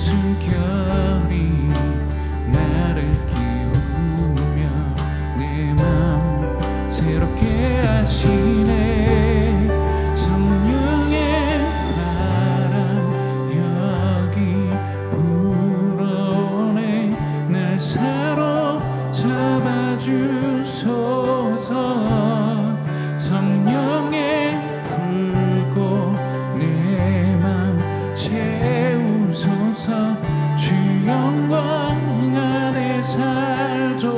숨결이 나를 키우며 내 마음 새롭게 하시네. 성령의 바람 여기 불어오네. 날 사로잡아 주소서. 성령의 불고 내 맘 채우소서. 주 영광 안에 살도록.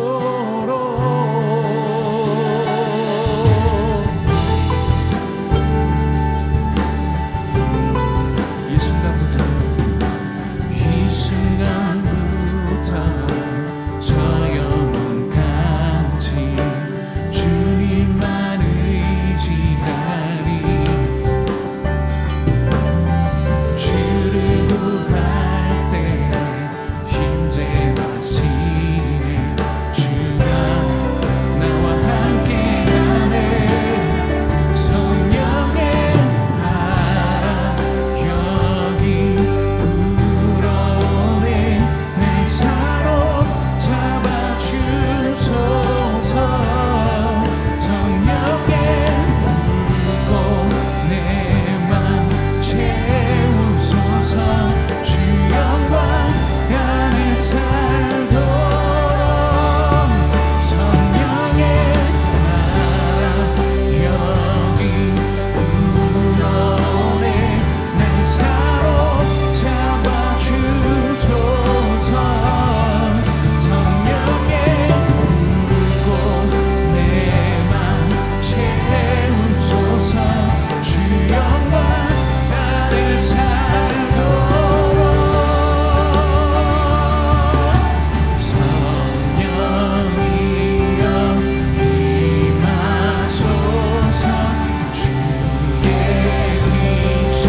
이 순간부터 저 영원까지 주님만 의지하리. 주를 구할 때 힘제하시네. 주가 나와 함께하네. 성령의 바람 여기 불어오네. 날 사로잡아 주소서. 성령의 불고 내 맘 채우소서. 주 영광 안에 살도록. 성령의 바람 여기 불어오네. 날 사로잡아 주소서. 성령의 불고 내 맘 채우소서. 주 영광 안에 살도록. 성령이여 임하소서. 주의 빛이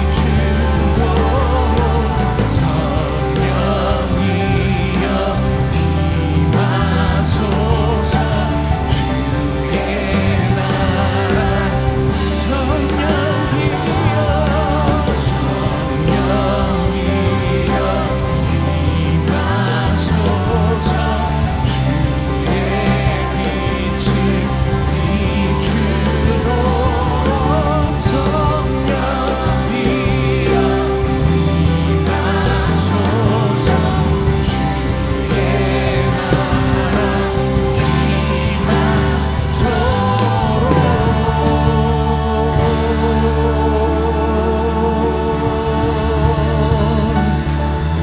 비추도록. 성령이여 임하소서. 주의 나라. 성령이여 임하소서. 주의 빛을 비추도록. 성령이여 임하소서. 주의 나라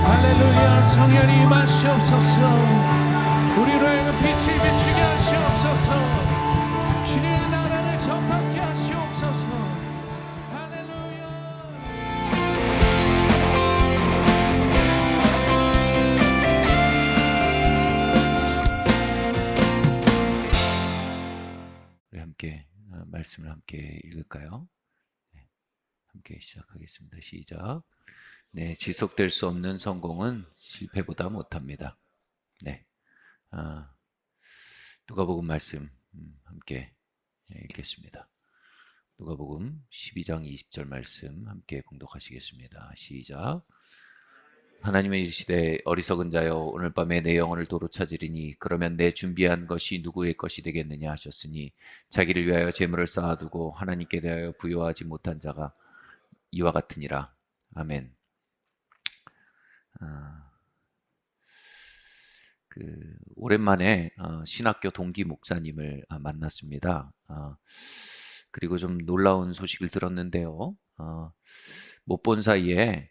할렐루야. 성령이 임하시옵소서. 우리로 하여금 빛을 비추게 하시옵소서. 주님의 나라를 전파케 하시옵소서. 할렐루야. 우리 함께 말씀을 함께 읽을까요? 네, 함께 시작하겠습니다. 시작. 네, 지속될 수 없는 성공은 실패보다 못합니다. 네, 누가복음 말씀 함께 읽겠습니다. 누가복음 12장 20절 말씀 함께 봉독하시겠습니다. 시작. 하나님의 이르시되 어리석은 자여 오늘 밤에 내 영혼을 도로 찾으리니 그러면 내 준비한 것이 누구의 것이 되겠느냐 하셨으니 자기를 위하여 재물을 쌓아두고 하나님께 대하여 부여하지 못한 자가 이와 같으니라. 아멘. 오랜만에 신학교 동기 목사님을 만났습니다. 그리고 좀 놀라운 소식을 들었는데요. 못 본 사이에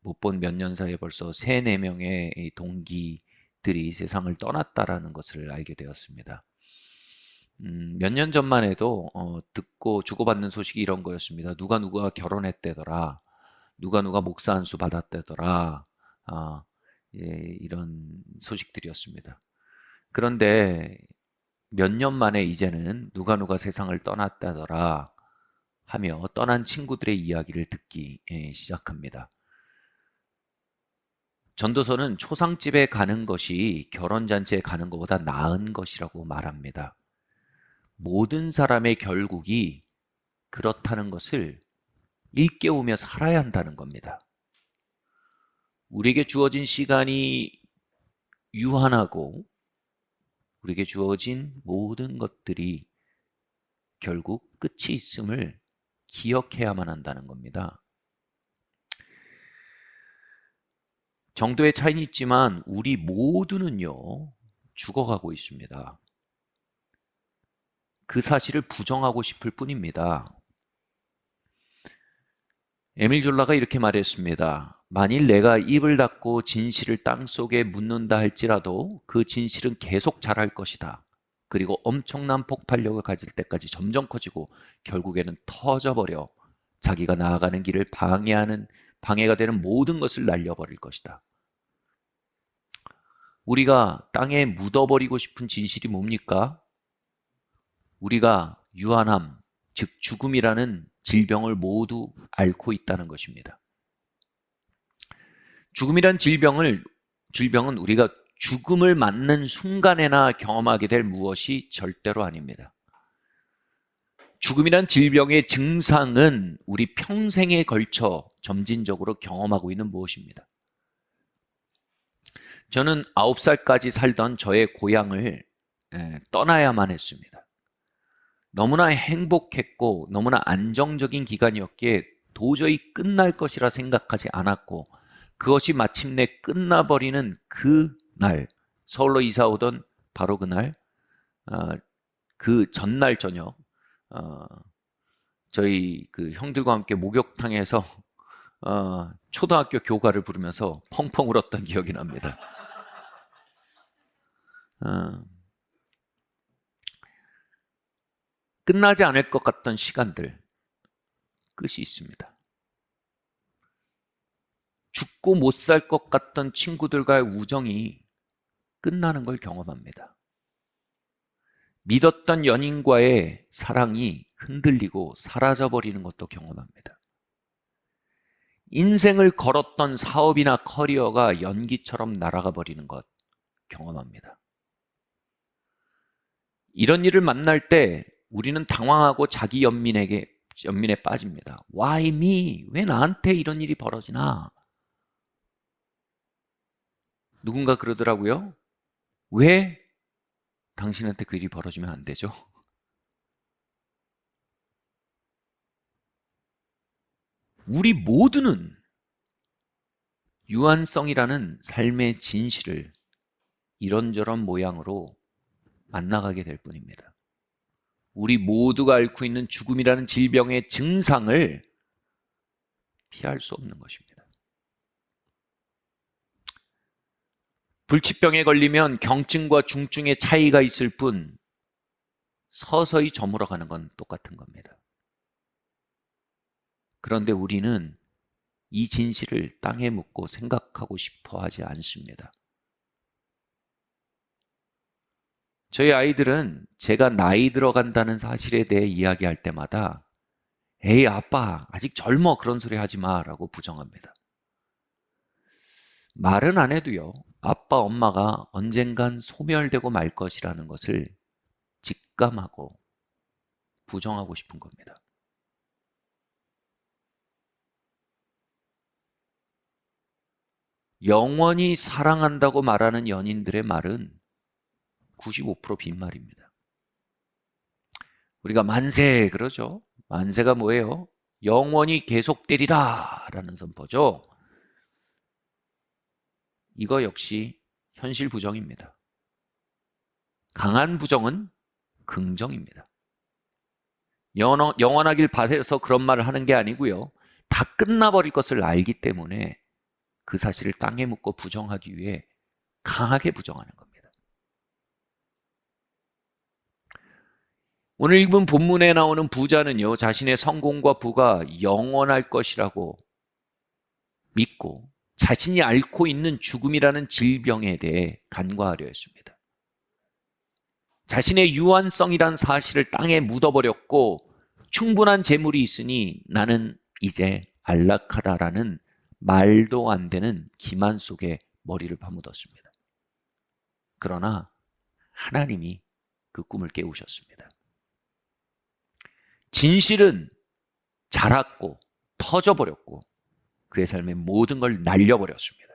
못 본 몇 년 사이에 벌써 3, 4명의 동기들이 세상을 떠났다라는 것을 알게 되었습니다. 몇 년 전만 해도 듣고 주고받는 소식이 이런 거였습니다. 누가 결혼했대더라. 누가 목사 안수 받았대더라. 이런 소식들이었습니다. 그런데 몇 년 만에 이제는 누가 세상을 떠났다더라 하며 떠난 친구들의 이야기를 듣기 시작합니다. 전도서는 초상집에 가는 것이 결혼잔치에 가는 것보다 나은 것이라고 말합니다. 모든 사람의 결국이 그렇다는 것을 일깨우며 살아야 한다는 겁니다. 우리에게 주어진 시간이 유한하고 우리에게 주어진 모든 것들이 결국 끝이 있음을 기억해야만 한다는 겁니다. 정도의 차이는 있지만 우리 모두는요, 죽어가고 있습니다. 그 사실을 부정하고 싶을 뿐입니다. 에밀 졸라가 이렇게 말했습니다. 만일 내가 입을 닫고 진실을 땅속에 묻는다 할지라도 그 진실은 계속 자랄 것이다. 그리고 엄청난 폭발력을 가질 때까지 점점 커지고 결국에는 터져버려 자기가 나아가는 길을 방해가 되는 모든 것을 날려버릴 것이다. 우리가 땅에 묻어버리고 싶은 진실이 뭡니까? 우리가 유한함, 즉 죽음이라는 질병을 모두 앓고 있다는 것입니다. 죽음이란 질병은 우리가 죽음을 맞는 순간에나 경험하게 될 무엇이 절대로 아닙니다. 죽음이란 질병의 증상은 우리 평생에 걸쳐 점진적으로 경험하고 있는 무엇입니다. 저는 9살까지 살던 저의 고향을 떠나야만 했습니다. 너무나 행복했고 너무나 안정적인 기간이었기에 도저히 끝날 것이라 생각하지 않았고 그것이 마침내 끝나버리는 그날, 서울로 이사 오던 바로 그날, 그 전날 저녁 저희 그 형들과 함께 목욕탕에서 초등학교 교가를 부르면서 펑펑 울었던 기억이 납니다. 끝나지 않을 것 같던 시간들, 끝이 있습니다. 죽고 못 살 것 같던 친구들과의 우정이 끝나는 걸 경험합니다. 믿었던 연인과의 사랑이 흔들리고 사라져버리는 것도 경험합니다. 인생을 걸었던 사업이나 커리어가 연기처럼 날아가 버리는 것 경험합니다. 이런 일을 만날 때 우리는 당황하고 자기 연민에 빠집니다. Why me? 왜 나한테 이런 일이 벌어지나? 누군가 그러더라고요. 왜 당신한테 그 일이 벌어지면 안 되죠? 우리 모두는 유한성이라는 삶의 진실을 이런저런 모양으로 만나가게 될 뿐입니다. 우리 모두가 앓고 있는 죽음이라는 질병의 증상을 피할 수 없는 것입니다. 불치병에 걸리면 경증과 중증의 차이가 있을 뿐 서서히 저물어가는 건 똑같은 겁니다. 그런데 우리는 이 진실을 땅에 묻고 생각하고 싶어 하지 않습니다. 저희 아이들은 제가 나이 들어간다는 사실에 대해 이야기할 때마다 에이 아빠 아직 젊어 그런 소리 하지 마 라고 부정합니다. 말은 안 해도요, 아빠 엄마가 언젠간 소멸되고 말 것이라는 것을 직감하고 부정하고 싶은 겁니다. 영원히 사랑한다고 말하는 연인들의 말은 95% 빈말입니다. 우리가 만세 그러죠. 만세가 뭐예요? 영원히 계속되리라 라는 선포죠. 이거 역시 현실 부정입니다. 강한 부정은 긍정입니다. 영원하길 바라서 그런 말을 하는 게 아니고요. 다 끝나버릴 것을 알기 때문에 그 사실을 땅에 묻고 부정하기 위해 강하게 부정하는 겁니다. 오늘 읽은 본문에 나오는 부자는요, 자신의 성공과 부가 영원할 것이라고 믿고 자신이 앓고 있는 죽음이라는 질병에 대해 간과하려 했습니다. 자신의 유한성이란 사실을 땅에 묻어버렸고 충분한 재물이 있으니 나는 이제 안락하다라는 말도 안 되는 기만 속에 머리를 파묻었습니다. 그러나 하나님이 그 꿈을 깨우셨습니다. 진실은 자랐고 터져버렸고 그의 삶의 모든 걸 날려버렸습니다.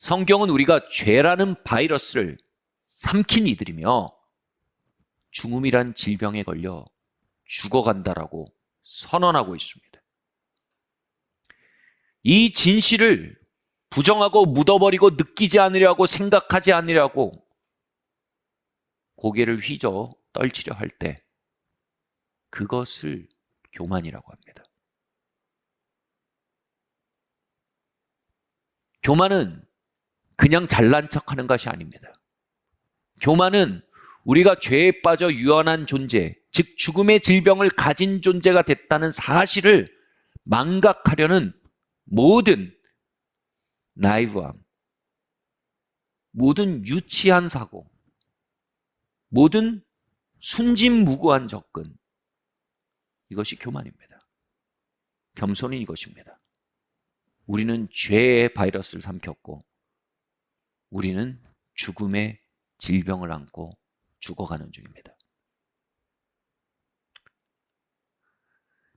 성경은 우리가 죄라는 바이러스를 삼킨 이들이며 죽음이란 질병에 걸려 죽어간다라고 선언하고 있습니다. 이 진실을 부정하고 묻어버리고 느끼지 않으려고 생각하지 않으려고 고개를 휘저 떨치려 할 때 그것을 교만이라고 합니다. 교만은 그냥 잘난 척하는 것이 아닙니다. 교만은 우리가 죄에 빠져 유한한 존재, 즉 죽음의 질병을 가진 존재가 됐다는 사실을 망각하려는 모든 나이브함, 모든 유치한 사고, 모든 순진무구한 접근, 이것이 교만입니다. 겸손이 이것입니다. 우리는 죄의 바이러스를 삼켰고 우리는 죽음의 질병을 안고 죽어가는 중입니다.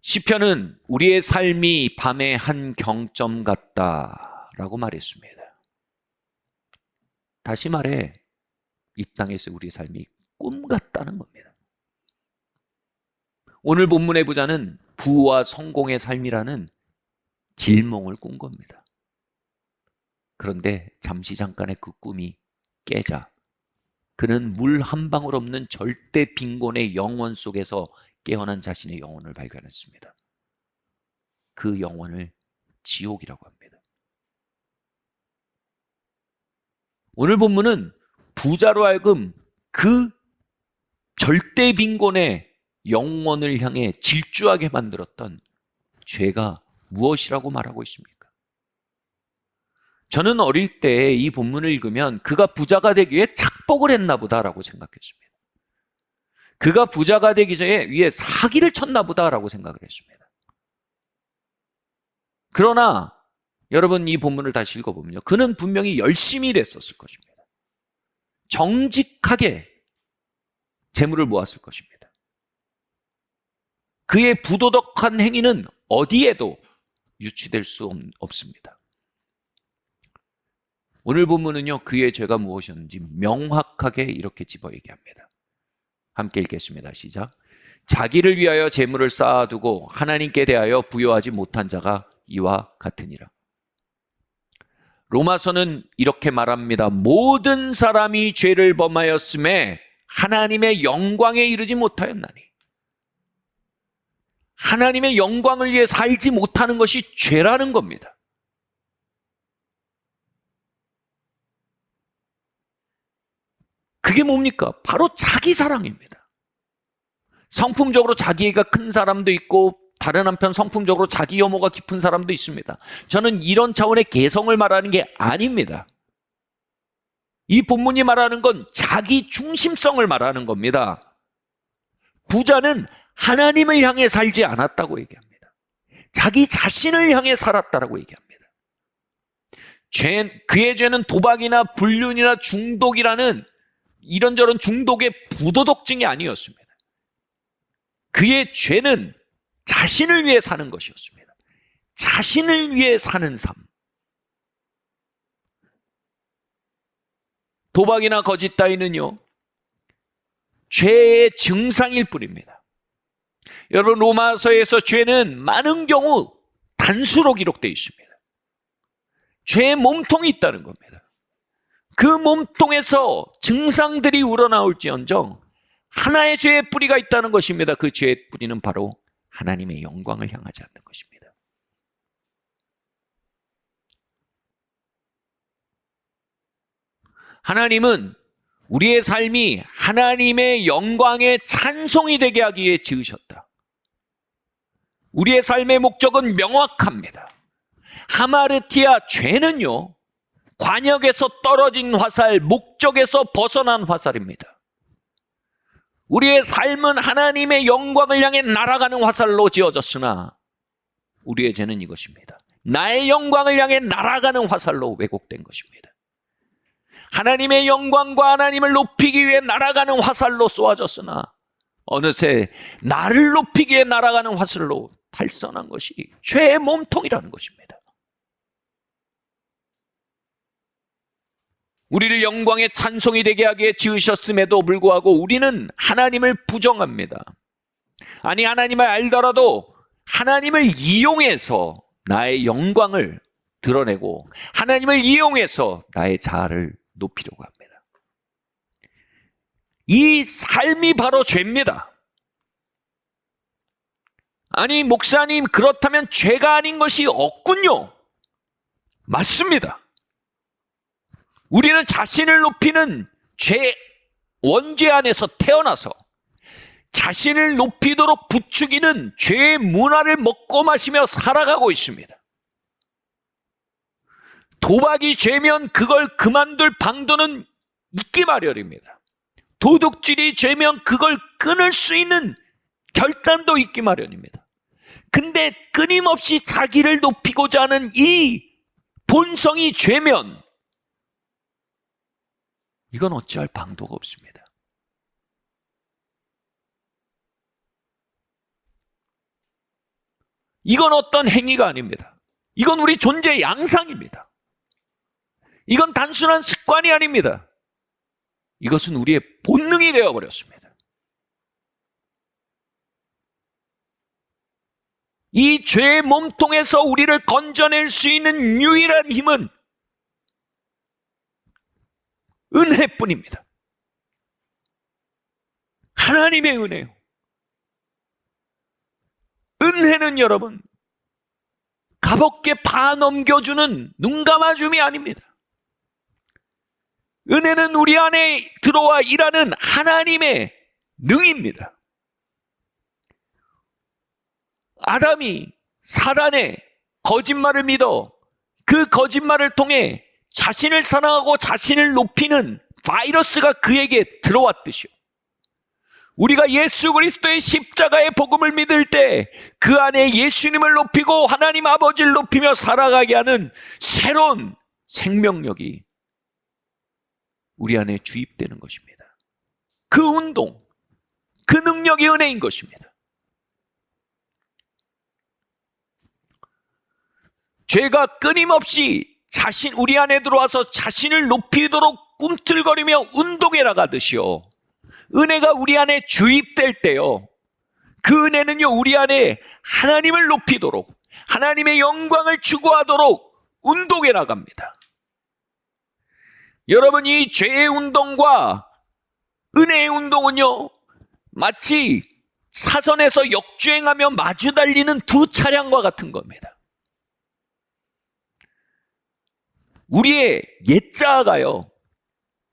시편은 우리의 삶이 밤의 한 경점 같다라고 말했습니다. 다시 말해 이 땅에서 우리의 삶이 꿈 같다는 겁니다. 오늘 본문의 부자는 부와 성공의 삶이라는 길몽을 꾼 겁니다. 그런데 잠시 잠깐의 그 꿈이 깨자 그는 물 한 방울 없는 절대 빈곤의 영원 속에서 깨어난 자신의 영혼을 발견했습니다. 그 영혼을 지옥이라고 합니다. 오늘 본문은 부자로 하여금 그 절대 빈곤의 영혼을 향해 질주하게 만들었던 죄가 무엇이라고 말하고 있습니까? 저는 어릴 때 이 본문을 읽으면 그가 부자가 되기 위해 착복을 했나 보다라고 생각했습니다. 그가 부자가 되기 위해 사기를 쳤나 보다라고 생각을 했습니다. 그러나 여러분 이 본문을 다시 읽어보면요. 그는 분명히 열심히 일했었을 것입니다. 정직하게 재물을 모았을 것입니다. 그의 부도덕한 행위는 어디에도 유치될 수 없습니다. 오늘 본문은요, 그의 죄가 무엇이었는지 명확하게 이렇게 집어 얘기합니다. 함께 읽겠습니다. 시작. 자기를 위하여 재물을 쌓아두고 하나님께 대하여 부여하지 못한 자가 이와 같으니라. 로마서는 이렇게 말합니다. 모든 사람이 죄를 범하였음에 하나님의 영광에 이르지 못하였나니. 하나님의 영광을 위해 살지 못하는 것이 죄라는 겁니다. 그게 뭡니까? 바로 자기 사랑입니다. 성품적으로 자기애가 큰 사람도 있고 다른 한편 성품적으로 자기 혐오가 깊은 사람도 있습니다. 저는 이런 차원의 개성을 말하는 게 아닙니다. 이 본문이 말하는 건 자기 중심성을 말하는 겁니다. 부자는 하나님을 향해 살지 않았다고 얘기합니다. 자기 자신을 향해 살았다라고 얘기합니다. 그의 죄는 도박이나 불륜이나 중독이라는 이런저런 중독의 부도덕증이 아니었습니다. 그의 죄는 자신을 위해 사는 것이었습니다. 자신을 위해 사는 삶. 도박이나 거짓 따위는요, 죄의 증상일 뿐입니다. 여러분, 로마서에서 죄는 많은 경우 단수로 기록되어 있습니다. 죄의 몸통이 있다는 겁니다. 그 몸통에서 증상들이 우러나올지언정 하나의 죄의 뿌리가 있다는 것입니다. 그 죄의 뿌리는 바로 하나님의 영광을 향하지 않는 것입니다. 하나님은 우리의 삶이 하나님의 영광의 찬송이 되게 하기 위해 지으셨다. 우리의 삶의 목적은 명확합니다. 하마르티아, 죄는요, 관역에서 떨어진 화살, 목적에서 벗어난 화살입니다. 우리의 삶은 하나님의 영광을 향해 날아가는 화살로 지어졌으나 우리의 죄는 이것입니다. 나의 영광을 향해 날아가는 화살로 왜곡된 것입니다. 하나님의 영광과 하나님을 높이기 위해 날아가는 화살로 쏘아졌으나 어느새 나를 높이기 위해 날아가는 화살로 탈선한 것이 죄의 몸통이라는 것입니다. 우리를 영광의 찬송이 되게 하기에 지으셨음에도 불구하고 우리는 하나님을 부정합니다. 아니, 하나님을 알더라도 하나님을 이용해서 나의 영광을 드러내고 하나님을 이용해서 나의 자아를 높이려고 합니다. 이 삶이 바로 죄입니다. 아니, 목사님, 그렇다면 죄가 아닌 것이 없군요. 맞습니다. 우리는 자신을 높이는 죄 원죄 안에서 태어나서 자신을 높이도록 부추기는 죄의 문화를 먹고 마시며 살아가고 있습니다. 도박이 죄면 그걸 그만둘 방도는 있기 마련입니다. 도둑질이 죄면 그걸 끊을 수 있는 결단도 있기 마련입니다. 근데 끊임없이 자기를 높이고자 하는 이 본성이 죄면 이건 어찌할 방도가 없습니다. 이건 어떤 행위가 아닙니다. 이건 우리 존재의 양상입니다. 이건 단순한 습관이 아닙니다. 이것은 우리의 본능이 되어버렸습니다. 이 죄의 몸통에서 우리를 건져낼 수 있는 유일한 힘은 은혜뿐입니다. 하나님의 은혜요. 은혜는 여러분, 가볍게 넘겨주는 눈 감아줌이 아닙니다. 은혜는 우리 안에 들어와 일하는 하나님의 능입니다. 아담이 사단의 거짓말을 믿어 그 거짓말을 통해 자신을 사랑하고 자신을 높이는 바이러스가 그에게 들어왔듯이요. 우리가 예수 그리스도의 십자가의 복음을 믿을 때 그 안에 예수님을 높이고 하나님 아버지를 높이며 살아가게 하는 새로운 생명력이 우리 안에 주입되는 것입니다. 그 운동, 그 능력이 은혜인 것입니다. 죄가 끊임없이 우리 안에 들어와서 자신을 높이도록 꿈틀거리며 운동해 나가듯이요. 은혜가 우리 안에 주입될 때요. 그 은혜는요, 우리 안에 하나님을 높이도록, 하나님의 영광을 추구하도록 운동해 나갑니다. 여러분, 이 죄의 운동과 은혜의 운동은요, 마치 사선에서 역주행하며 마주 달리는 두 차량과 같은 겁니다. 우리의 옛자아가요,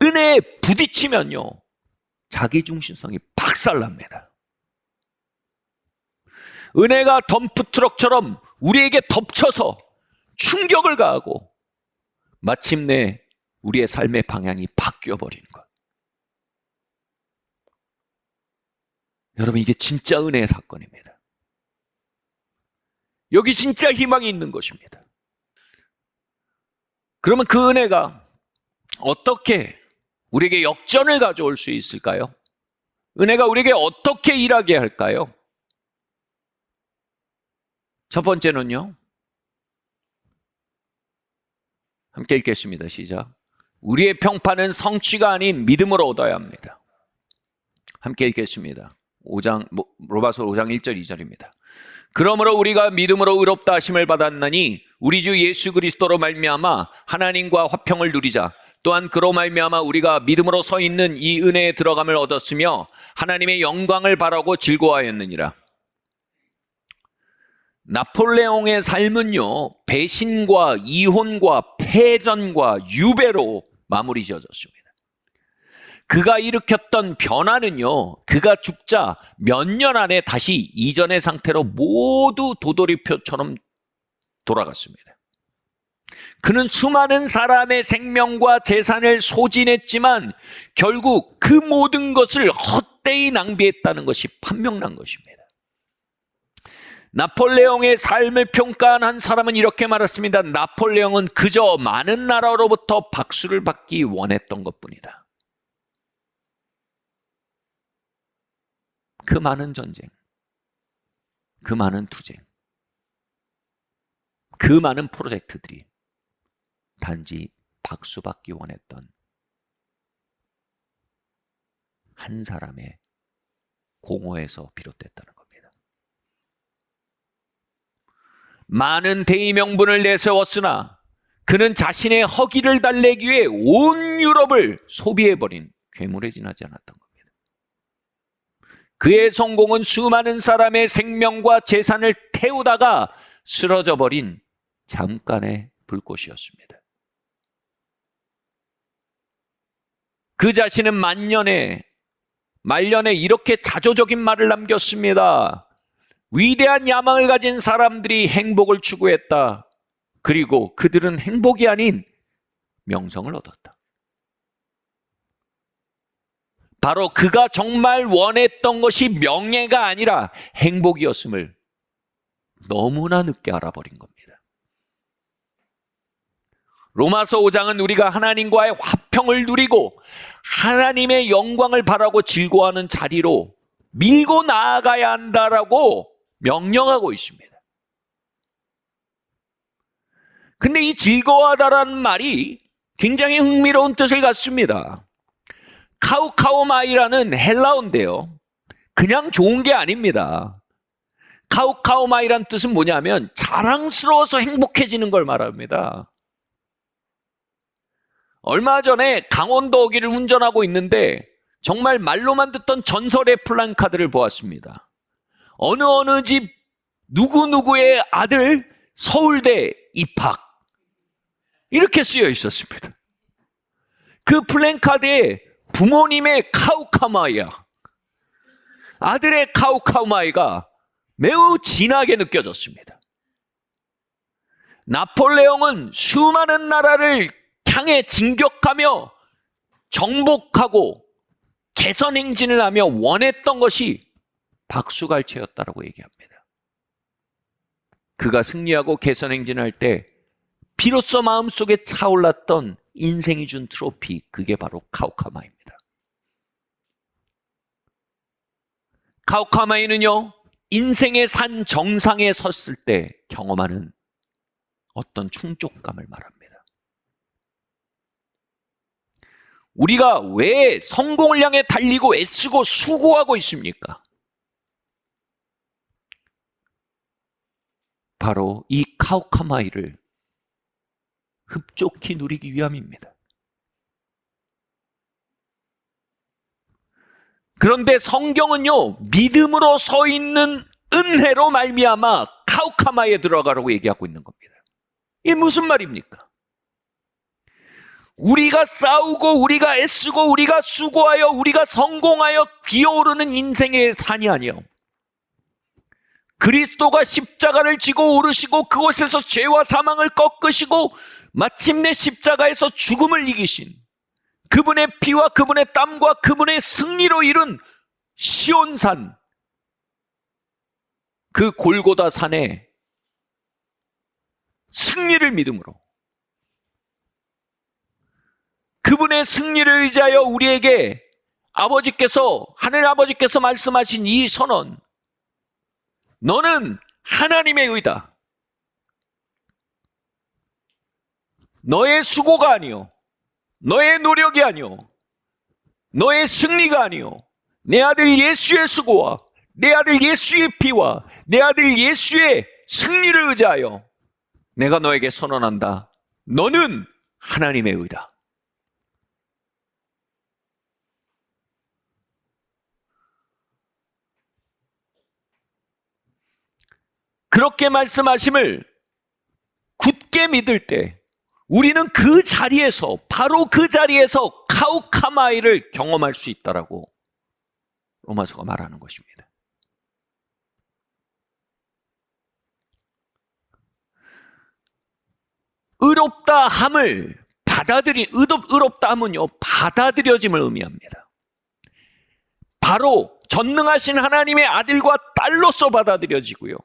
은혜에 부딪히면요, 자기중심성이 박살납니다. 은혜가 덤프트럭처럼 우리에게 덮쳐서 충격을 가하고 마침내 우리의 삶의 방향이 바뀌어버리는 것. 여러분, 이게 진짜 은혜의 사건입니다. 여기 진짜 희망이 있는 것입니다. 그러면 그 은혜가 어떻게 우리에게 역전을 가져올 수 있을까요? 은혜가 우리에게 어떻게 일하게 할까요? 첫 번째는요, 함께 읽겠습니다. 시작. 우리의 평판은 성취가 아닌 믿음으로 얻어야 합니다. 함께 읽겠습니다. 로마서 5장 1절 2절입니다. 그러므로 우리가 믿음으로 의롭다 하심을 받았나니 우리 주 예수 그리스도로 말미암아 하나님과 화평을 누리자. 또한 그로 말미암아 우리가 믿음으로 서 있는 이 은혜에 들어감을 얻었으며 하나님의 영광을 바라고 즐거워하였느니라. 나폴레옹의 삶은요, 배신과 이혼과 패전과 유배로 마무리 지어졌습니다. 그가 일으켰던 변화는요, 그가 죽자 몇 년 안에 다시 이전의 상태로 모두 도돌이표처럼 돌아갔습니다. 그는 수많은 사람의 생명과 재산을 소진했지만 결국 그 모든 것을 헛되이 낭비했다는 것이 판명난 것입니다. 나폴레옹의 삶을 평가한 한 사람은 이렇게 말했습니다. 나폴레옹은 그저 많은 나라로부터 박수를 받기 원했던 것뿐이다. 그 많은 전쟁, 그 많은 투쟁, 그 많은 프로젝트들이 단지 박수받기 원했던 한 사람의 공허에서 비롯됐다는 겁니다. 많은 대의명분을 내세웠으나 그는 자신의 허기를 달래기 위해 온 유럽을 소비해버린 괴물에 지나지 않았던 겁니다. 그의 성공은 수많은 사람의 생명과 재산을 태우다가 쓰러져 버린 잠깐의 불꽃이었습니다. 그 자신은 말년에 이렇게 자조적인 말을 남겼습니다. 위대한 야망을 가진 사람들이 행복을 추구했다. 그리고 그들은 행복이 아닌 명성을 얻었다. 바로 그가 정말 원했던 것이 명예가 아니라 행복이었음을 너무나 늦게 알아버린 겁니다. 로마서 5장은 우리가 하나님과의 화평을 누리고 하나님의 영광을 바라고 즐거워하는 자리로 밀고 나아가야 한다라고 명령하고 있습니다. 근데 이 즐거워하다라는 말이 굉장히 흥미로운 뜻을 갖습니다. 카우카우마이라는 헬라어인데요. 그냥 좋은 게 아닙니다. 카우카우마이란 뜻은 뭐냐면 자랑스러워서 행복해지는 걸 말합니다. 얼마 전에 강원도 어귀를 운전하고 있는데 정말 말로만 듣던 전설의 플랜카드를 보았습니다. 어느 집 누구누구의 아들 서울대 입학 이렇게 쓰여 있었습니다. 그 플랜카드에 부모님의 카우카마이야, 아들의 카우카마이가 매우 진하게 느껴졌습니다. 나폴레옹은 수많은 나라를 향해 진격하며 정복하고 개선 행진을 하며 원했던 것이 박수갈채였다라고 얘기합니다. 그가 승리하고 개선 행진할 때 비로소 마음속에 차올랐던 인생이 준 트로피, 그게 바로 카우카마이입니다. 카우카마이는요, 인생의 산 정상에 섰을 때 경험하는 어떤 충족감을 말합니다. 우리가 왜 성공을 향해 달리고 애쓰고 수고하고 있습니까? 바로 이 카우카마이를 흡족히 누리기 위함입니다. 그런데 성경은요, 믿음으로 서 있는 은혜로 말미암아 카우카마이에 들어가라고 얘기하고 있는 겁니다. 이게 무슨 말입니까? 우리가 싸우고 우리가 애쓰고 우리가 수고하여 우리가 성공하여 기어오르는 인생의 산이 아니요, 그리스도가 십자가를 지고 오르시고 그곳에서 죄와 사망을 꺾으시고 마침내 십자가에서 죽음을 이기신 그분의 피와 그분의 땀과 그분의 승리로 이룬 시온산, 그 골고다 산의 승리를 믿음으로, 그분의 승리를 의지하여 우리에게 하늘 아버지께서 말씀하신 이 선언, 너는 하나님의 의다. 너의 수고가 아니요, 너의 노력이 아니요, 너의 승리가 아니요, 내 아들 예수의 수고와 내 아들 예수의 피와 내 아들 예수의 승리를 의지하여 내가 너에게 선언한다. 너는 하나님의 의다. 그렇게 말씀하심을 굳게 믿을 때 우리는 그 자리에서, 바로 그 자리에서 카우카마이를 경험할 수 있다라고 로마서가 말하는 것입니다. 의롭다 함은요, 받아들여짐을 의미합니다. 바로 전능하신 하나님의 아들과 딸로서 받아들여지고요,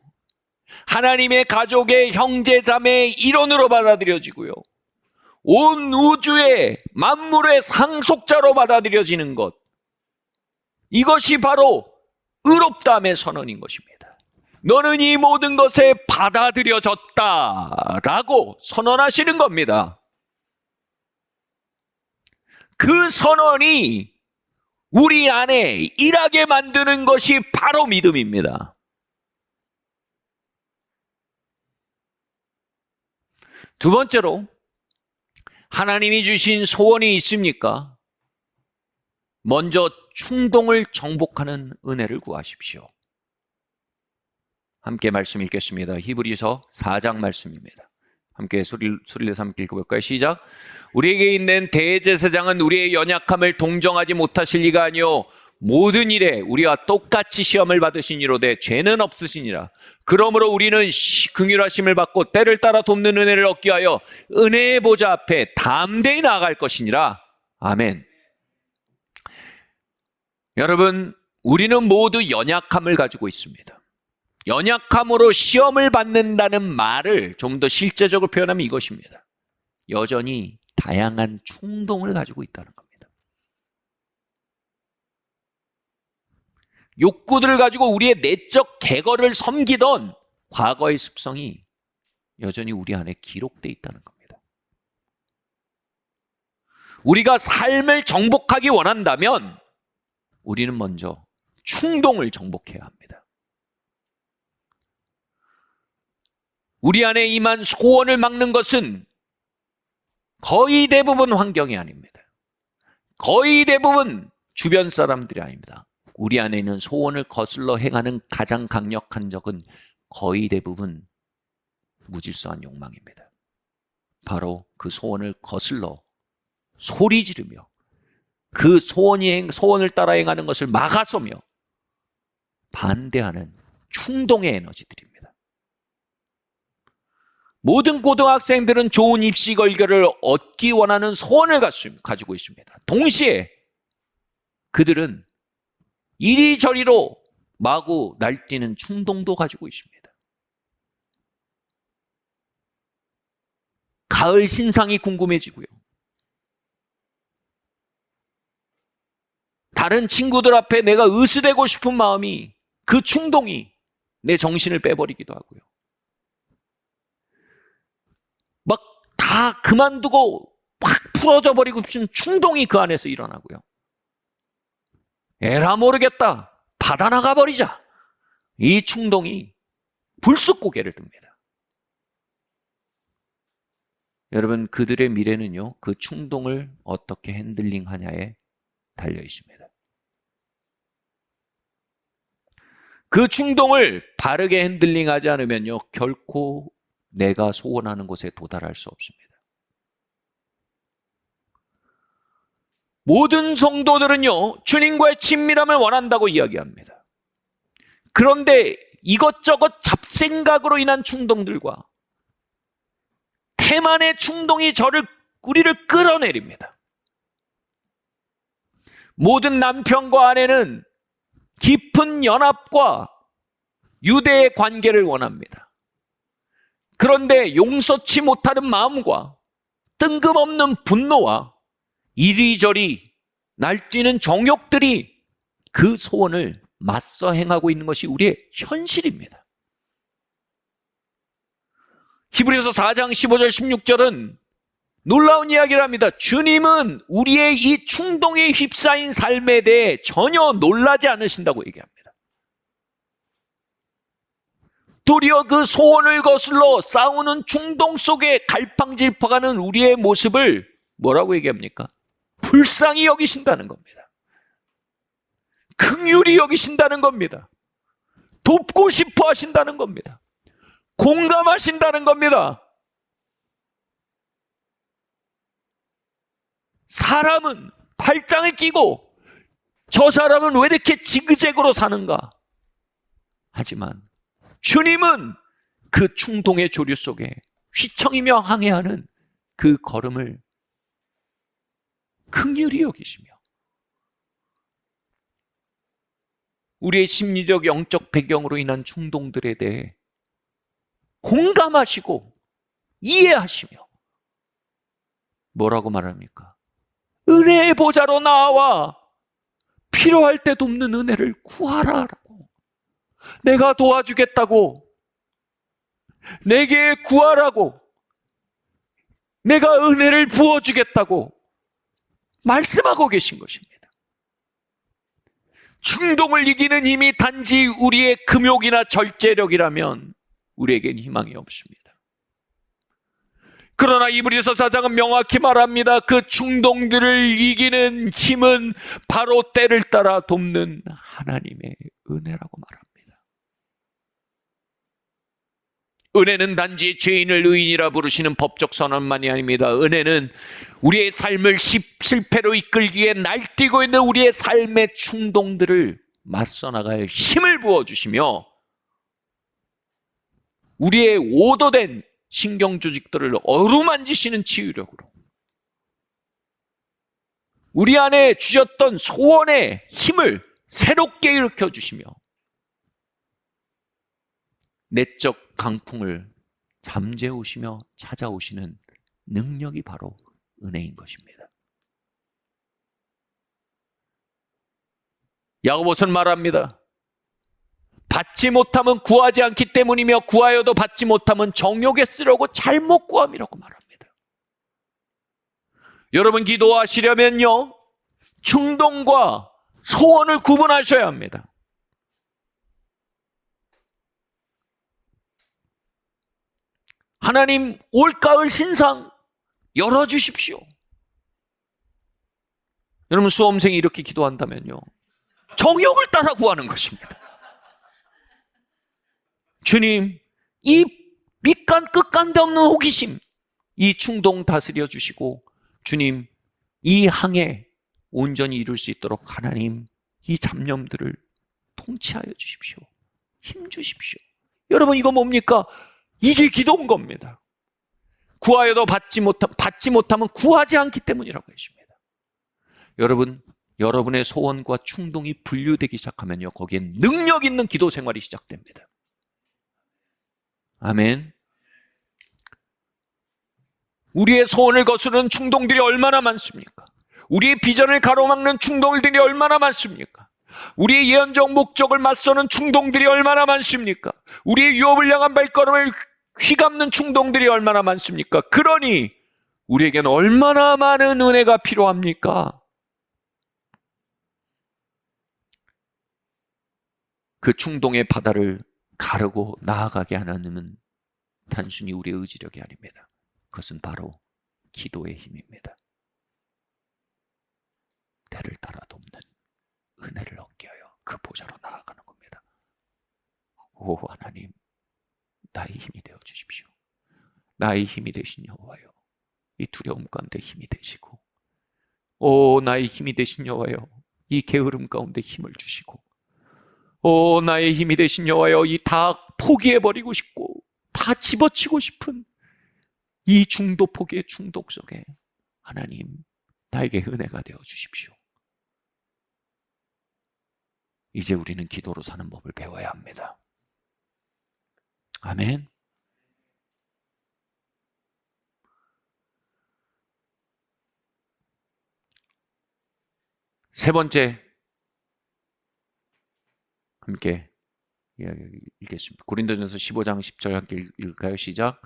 하나님의 가족의 형제 자매의 일원으로 받아들여지고요, 온 우주의 만물의 상속자로 받아들여지는 것, 이것이 바로 의롭다함의 선언인 것입니다. 너는 이 모든 것에 받아들여졌다라고 선언하시는 겁니다. 그 선언이 우리 안에 일하게 만드는 것이 바로 믿음입니다. 두 번째로, 하나님이 주신 소원이 있습니까? 먼저 충동을 정복하는 은혜를 구하십시오. 함께 말씀 읽겠습니다. 히브리서 4장 말씀입니다. 함께 소리를 내서 함께 읽어볼까요? 시작. 우리에게 있는 대제사장은 우리의 연약함을 동정하지 못하실 리가 아니요 모든 일에 우리와 똑같이 시험을 받으시니로되 죄는 없으시니라. 그러므로 우리는 긍휼하심을 받고 때를 따라 돕는 은혜를 얻기 위하여 은혜의 보좌 앞에 담대히 나아갈 것이니라. 아멘. 여러분, 우리는 모두 연약함을 가지고 있습니다. 연약함으로 시험을 받는다는 말을 좀 더 실제적으로 표현하면 이것입니다. 여전히 다양한 충동을 가지고 있다는 겁니다. 욕구들을 가지고 우리의 내적 계거를 섬기던 과거의 습성이 여전히 우리 안에 기록되어 있다는 겁니다. 우리가 삶을 정복하기 원한다면 우리는 먼저 충동을 정복해야 합니다. 우리 안에 임한 소원을 막는 것은 거의 대부분 환경이 아닙니다. 거의 대부분 주변 사람들이 아닙니다. 우리 안에 있는 소원을 거슬러 행하는 가장 강력한 적은 거의 대부분 무질서한 욕망입니다. 바로 그 소원을 거슬러 소리 지르며 그 소원을 따라 행하는 것을 막아서며 반대하는 충동의 에너지들입니다. 모든 고등학생들은 좋은 입시 결과를 얻기 원하는 소원을 가지고 있습니다. 동시에 그들은 이리저리로 마구 날뛰는 충동도 가지고 있습니다. 가을 신상이 궁금해지고요. 다른 친구들 앞에 내가 으스대고 싶은 마음이, 그 충동이 내 정신을 빼버리기도 하고요. 막 다 그만두고 확 풀어져 버리고 싶은 충동이 그 안에서 일어나고요. 에라 모르겠다, 받아나가 버리자, 이 충동이 불쑥 고개를 듭니다. 여러분, 그들의 미래는요, 그 충동을 어떻게 핸들링하냐에 달려 있습니다. 그 충동을 바르게 핸들링하지 않으면요, 결코 내가 소원하는 곳에 도달할 수 없습니다. 모든 성도들은요, 주님과의 친밀함을 원한다고 이야기합니다. 그런데 이것저것 잡생각으로 인한 충동들과 태만의 충동이 우리를 끌어내립니다. 모든 남편과 아내는 깊은 연합과 유대의 관계를 원합니다. 그런데 용서치 못하는 마음과 뜬금없는 분노와 이리저리 날뛰는 정욕들이 그 소원을 맞서 행하고 있는 것이 우리의 현실입니다. 히브리서 4장 15절 16절은 놀라운 이야기를 합니다. 주님은 우리의 이 충동에 휩싸인 삶에 대해 전혀 놀라지 않으신다고 얘기합니다. 도리어 그 소원을 거슬러 싸우는 충동 속에 갈팡질팡하는 우리의 모습을 뭐라고 얘기합니까? 불쌍히 여기신다는 겁니다. 긍휼히 여기신다는 겁니다. 돕고 싶어 하신다는 겁니다. 공감하신다는 겁니다. 사람은 팔짱을 끼고 저 사람은 왜 이렇게 지그재그로 사는가? 하지만 주님은 그 충동의 조류 속에 휘청이며 항해하는 그 걸음을 긍휼히 여기시며 우리의 심리적 영적 배경으로 인한 충동들에 대해 공감하시고 이해하시며 뭐라고 말합니까? 은혜의 보좌로 나와 필요할 때 돕는 은혜를 구하라라고. 내가 도와주겠다고, 내게 구하라고, 내가 은혜를 부어주겠다고 말씀하고 계신 것입니다. 충동을 이기는 힘이 단지 우리의 금욕이나 절제력이라면 우리에겐 희망이 없습니다. 그러나 이브리서 4장은 명확히 말합니다. 그 충동들을 이기는 힘은 바로 때를 따라 돕는 하나님의 은혜라고 말합니다. 은혜는 단지 죄인을 의인이라 부르시는 법적 선언만이 아닙니다. 은혜는 우리의 삶을 실패로 이끌기 위해 날뛰고 있는 우리의 삶의 충동들을 맞서 나갈 힘을 부어주시며 우리의 오도된 신경조직들을 어루만지시는 치유력으로 우리 안에 주셨던 소원의 힘을 새롭게 일으켜 주시며 내적 강풍을 잠재우시며 찾아오시는 능력이 바로 은혜인 것입니다. 야고보서는 말합니다. 받지 못하면 구하지 않기 때문이며 구하여도 받지 못하면 정욕에 쓰려고 잘못 구함이라고 말합니다. 여러분 기도하시려면요, 충동과 소원을 구분하셔야 합니다. 하나님 올가을 신상 열어주십시오. 여러분 수험생이 이렇게 기도한다면요, 정욕을 따라 구하는 것입니다. 주님, 이 밑간 끝간데 없는 호기심, 이 충동 다스려 주시고 주님, 이 항해 온전히 이룰 수 있도록 하나님 이 잡념들을 통치하여 주십시오. 힘 주십시오. 여러분 이거 뭡니까? 이게 기도인 겁니다. 구하여도 받지 못하면 구하지 않기 때문이라고 했습니다. 여러분, 여러분의 소원과 충동이 분류되기 시작하면요, 거기에 능력 있는 기도 생활이 시작됩니다. 아멘. 우리의 소원을 거스르는 충동들이 얼마나 많습니까? 우리의 비전을 가로막는 충동들이 얼마나 많습니까? 우리의 예언적 목적을 맞서는 충동들이 얼마나 많습니까? 우리의 유업을 향한 발걸음을 휘감는 충동들이 얼마나 많습니까? 그러니 우리에게는 얼마나 많은 은혜가 필요합니까? 그 충동의 바다를 가르고 나아가게 하나님은 단순히 우리의 의지력이 아닙니다. 그것은 바로 기도의 힘입니다. 때를 따라 돕는 은혜를 얻게 하여 그 보좌로 나아가는 겁니다. 오 하나님, 나의 힘이 되어 주십시오. 나의 힘이 되신 여호와여, 이 두려움 가운데 힘이 되시고, 오 나의 힘이 되신 여호와여, 이 게으름 가운데 힘을 주시고, 오 나의 힘이 되신 여호와여, 이 다 포기해버리고 싶고 다 집어치고 싶은 이 중도 포기의 중독 속에 하나님 나에게 은혜가 되어 주십시오. 이제 우리는 기도로 사는 법을 배워야 합니다. 아멘. 세 번째, 함께 읽겠습니다. 고린도전서 15장 10절 함께 읽을까요? 시작.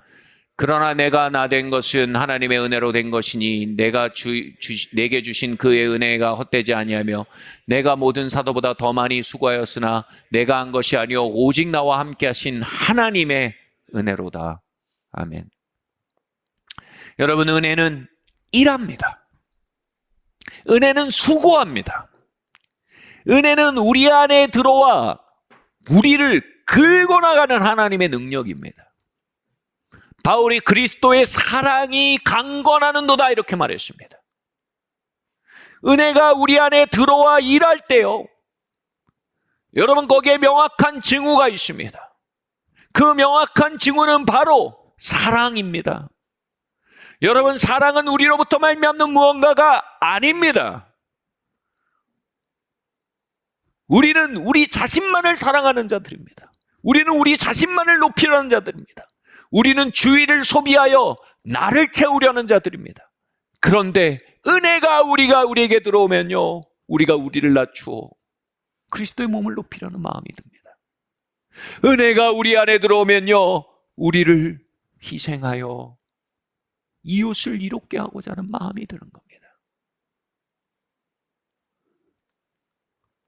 그러나 내가 나 된 것은 하나님의 은혜로 된 것이니 내게 주신 그의 은혜가 헛되지 아니하며 내가 모든 사도보다 더 많이 수고하였으나 내가 한 것이 아니요 오직 나와 함께 하신 하나님의 은혜로다. 아멘. 여러분, 은혜는 일합니다. 은혜는 수고합니다. 은혜는 우리 안에 들어와 우리를 끌고 나가는 하나님의 능력입니다. 바울이 그리스도의 사랑이 강건하는도다 이렇게 말했습니다. 은혜가 우리 안에 들어와 일할 때요, 여러분 거기에 명확한 징후가 있습니다. 그 명확한 징후는 바로 사랑입니다. 여러분, 사랑은 우리로부터 말미암는 무언가가 아닙니다. 우리는 우리 자신만을 사랑하는 자들입니다. 우리는 우리 자신만을 높이려는 자들입니다. 우리는 주의를 소비하여 나를 채우려는 자들입니다. 그런데 은혜가 우리에게 들어오면요, 우리가 우리를 낮추어 그리스도의 몸을 높이려는 마음이 듭니다. 은혜가 우리 안에 들어오면요, 우리를 희생하여 이웃을 이롭게 하고자 하는 마음이 드는 겁니다.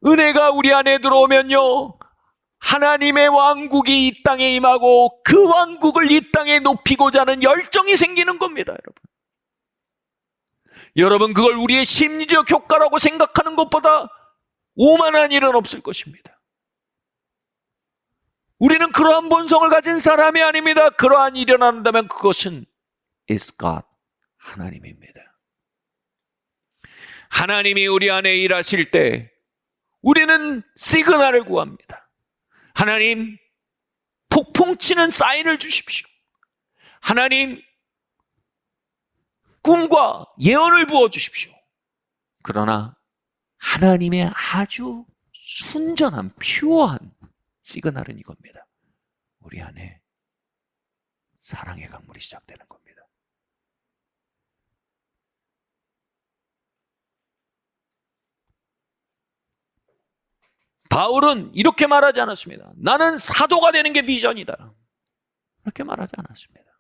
은혜가 우리 안에 들어오면요, 하나님의 왕국이 이 땅에 임하고 그 왕국을 이 땅에 높이고자 하는 열정이 생기는 겁니다, 여러분. 여러분, 그걸 우리의 심리적 효과라고 생각하는 것보다 오만한 일은 없을 것입니다. 우리는 그러한 본성을 가진 사람이 아닙니다. 그러한 일이 일어난다면 그것은 is God, 하나님입니다. 하나님이 우리 안에 일하실 때 우리는 시그널을 구합니다. 하나님, 폭풍치는 사인을 주십시오. 하나님, 꿈과 예언을 부어주십시오. 그러나 하나님의 아주 순전한 퓨어한 시그널은 이겁니다. 우리 안에 사랑의 강물이 시작되는 겁니다. 바울은 이렇게 말하지 않았습니다. 나는 사도가 되는 게 비전이다. 이렇게 말하지 않았습니다.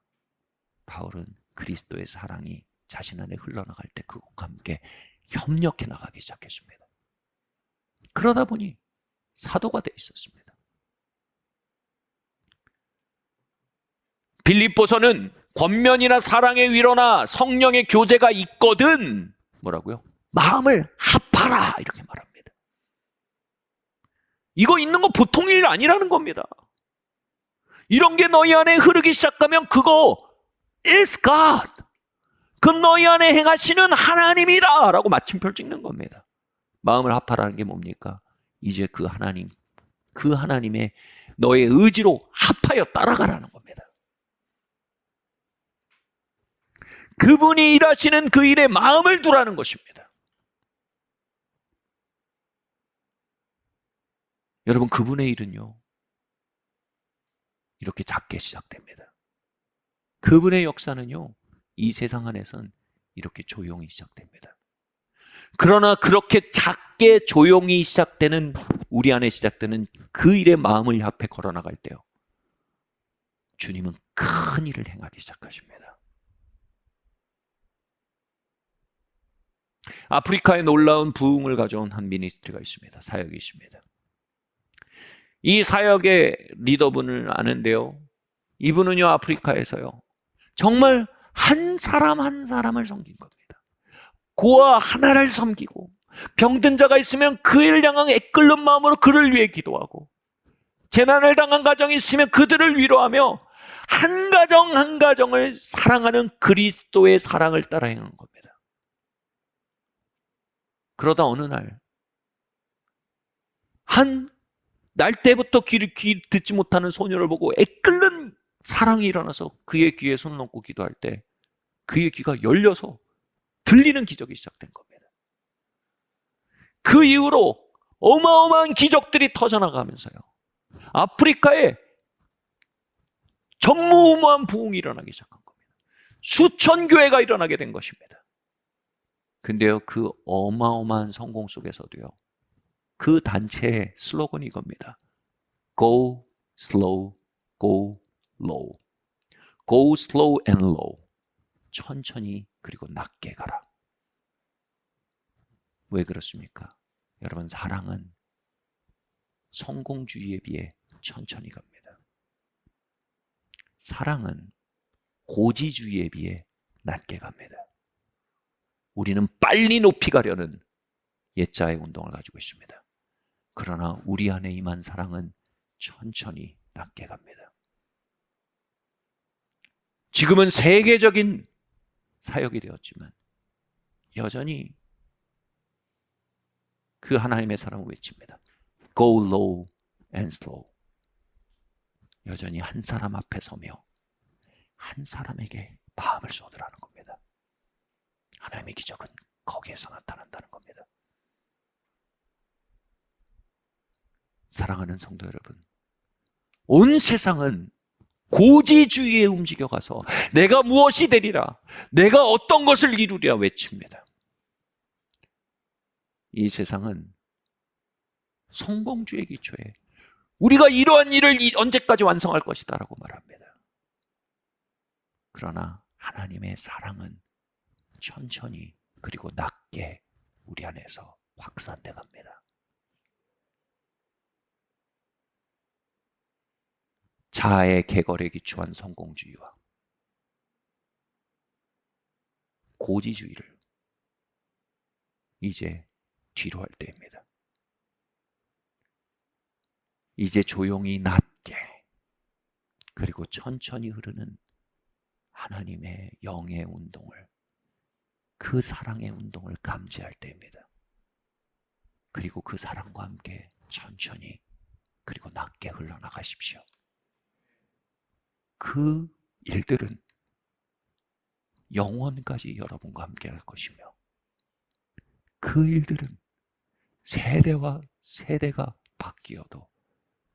바울은 그리스도의 사랑이 자신 안에 흘러나갈 때 그것과 함께 협력해 나가기 시작했습니다. 그러다 보니 사도가 되어 있었습니다. 빌립보서는 권면이나 사랑의 위로나 성령의 교제가 있거든 뭐라고요? 마음을 합하라 이렇게 말합니다. 이거 있는 거 보통 일 아니라는 겁니다. 이런 게 너희 안에 흐르기 시작하면 그거 is God. 그 너희 안에 행하시는 하나님이다 라고 마침표를 찍는 겁니다. 마음을 합하라는 게 뭡니까? 이제 그 하나님, 그 하나님의 너의 의지로 합하여 따라가라는 겁니다. 그분이 일하시는 그 일에 마음을 두라는 것입니다. 여러분, 그분의 일은요, 이렇게 작게 시작됩니다. 그분의 역사는요, 이 세상 안에선 이렇게 조용히 시작됩니다. 그러나 그렇게 작게 조용히 시작되는, 우리 안에 시작되는 그 일에 마음을 합해 걸어나갈 때요, 주님은 큰 일을 행하기 시작하십니다. 아프리카에 놀라운 부흥을 가져온 한 미니스트리가 있습니다. 사역이 있습니다. 이 사역의 리더분을 아는데요, 이분은요, 아프리카에서요, 정말 한 사람 한 사람을 섬긴 겁니다. 고아 하나를 섬기고, 병든 자가 있으면 그를 향한 애끓는 마음으로 그를 위해 기도하고, 재난을 당한 가정이 있으면 그들을 위로하며 한 가정 한 가정을 사랑하는 그리스도의 사랑을 따라 행한 겁니다. 그러다 어느 날 때부터 귀 듣지 못하는 소녀를 보고 애끓는 사랑이 일어나서 그의 귀에 손 얹고 기도할 때 그의 귀가 열려서 들리는 기적이 시작된 겁니다. 그 이후로 어마어마한 기적들이 터져나가면서요, 아프리카에 전무후무한 부흥이 일어나기 시작한 겁니다. 수천 교회가 일어나게 된 것입니다. 근데요, 그 어마어마한 성공 속에서도요, 그 단체의 슬로건이 이겁니다. Go slow, go low. Go slow and low. 천천히 그리고 낮게 가라. 왜 그렇습니까? 여러분, 사랑은 성공주의에 비해 천천히 갑니다. 사랑은 고지주의에 비해 낮게 갑니다. 우리는 빨리 높이 가려는 옛자의 운동을 가지고 있습니다. 그러나 우리 안에 임한 사랑은 천천히 낮게 갑니다. 지금은 세계적인 사역이 되었지만 여전히 그 하나님의 사랑을 외칩니다. Go low and slow. 여전히 한 사람 앞에 서며 한 사람에게 마음을 쏟으라는 겁니다. 하나님의 기적은 거기에서 나타난다는 겁니다. 사랑하는 성도 여러분, 온 세상은 고지주의에 움직여가서 내가 무엇이 되리라, 내가 어떤 것을 이루리라 외칩니다. 이 세상은 성공주의 기초에 우리가 이러한 일을 언제까지 완성할 것이다 라고 말합니다. 그러나 하나님의 사랑은 천천히 그리고 낮게 우리 안에서 확산돼 갑니다. 자아의 개걸에 기초한 성공주의와 고지주의를 이제 뒤로 할 때입니다. 이제 조용히 낮게 그리고 천천히 흐르는 하나님의 영의 운동을, 그 사랑의 운동을 감지할 때입니다. 그리고 그 사랑과 함께 천천히 그리고 낮게 흘러나가십시오. 그 일들은 영원까지 여러분과 함께 할 것이며, 그 일들은 세대와 세대가 바뀌어도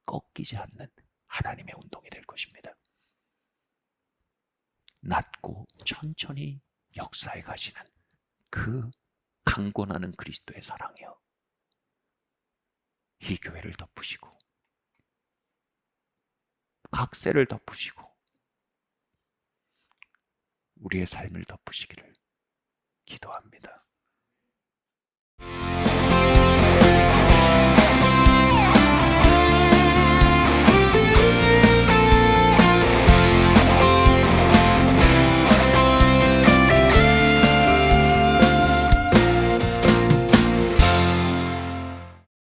꺾이지 않는 하나님의 운동이 될 것입니다. 낮고 천천히 역사에 가시는 그 강권하는 그리스도의 사랑이요, 이 교회를 덮으시고 각세를 덮으시고 우리의 삶을 덮으시기를 기도합니다.